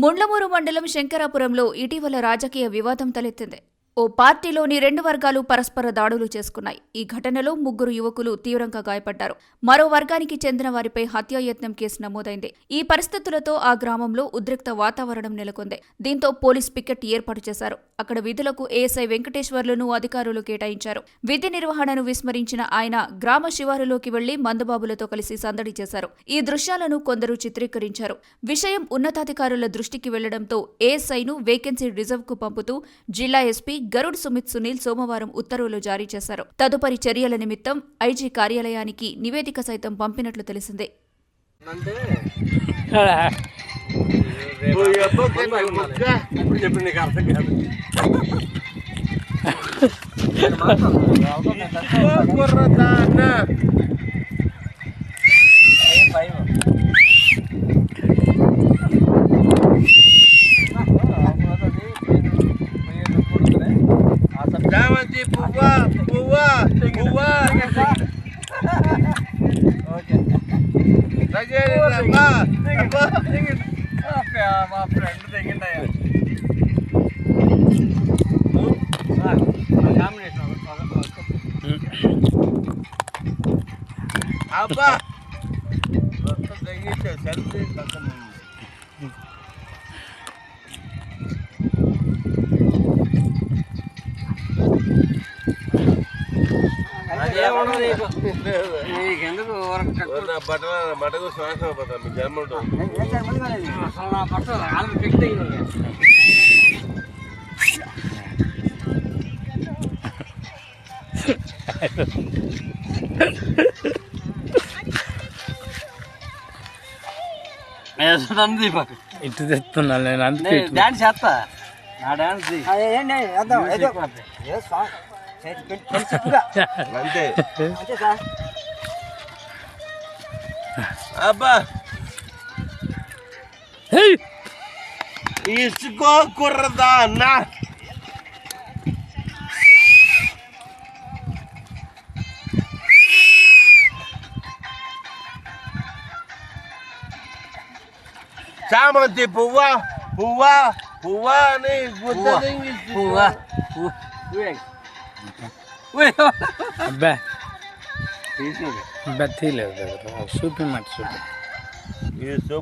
ముండ్లమూరు మండలం శంకరాపురంలో ఇటీవల రాజకీయ వివాదం తలెత్తింది. ఓ పార్టీలోని రెండు వర్గాలు పరస్పర దాడులు చేసుకున్నాయి. ఈ ఘటనలో ముగ్గురు యువకులు తీవ్రంగా గాయపడ్డారు. మరో వర్గానికి చెందిన వారిపై హత్యాయత్నం కేసు నమోదైంది. ఈ పరిస్థితులతో ఆ గ్రామంలో ఉద్రిక్త వాతావరణం నెలకొంది. దీంతో పోలీస్ పికెట్ ఏర్పాటు చేశారు. అక్కడ విధులకు ఏఎస్ఐ వెంకటేశ్వర్లను అధికారులు కేటాయించారు. విధి నిర్వహణను విస్మరించిన ఆయన గ్రామ శివారులోకి వెళ్లి మందుబాబులతో కలిసి సందడి చేశారు. ఈ దృశ్యాలను కొందరు చిత్రీకరించారు. విషయం ఉన్నతాధికారుల దృష్టికి వెళ్లడంతో ఏఎస్ఐను వేకెన్సీ రిజర్వ్కు పంపుతూ జిల్లా ఎస్పీ గరుడ్ సుమిత్ సునీల్ సోమవారం ఉత్తర్వులు జారీ చేశారు. తదుపరి చర్యల నిమిత్తం ఐజీ కార్యాలయానికి నివేదిక సైతం పంపినట్లు తెలిసిందే. Jamanti puwa. Okay. Lagi apa? Apa ya, ma friend dengen ya. Apa? Waktu dengen selfie takkan. బట్టకు శ్వాస మీ జన్మ ఇటు తెస్తున్నా నేను అందుకే డాన్స్ చేస్తా నా డాన్స్ అంతే అబ్బా ఇసుకో కుర్రదా అన్నా చామంతి పువ్వా అని అబ్బా తీయలేదు చూపి మాట చూపి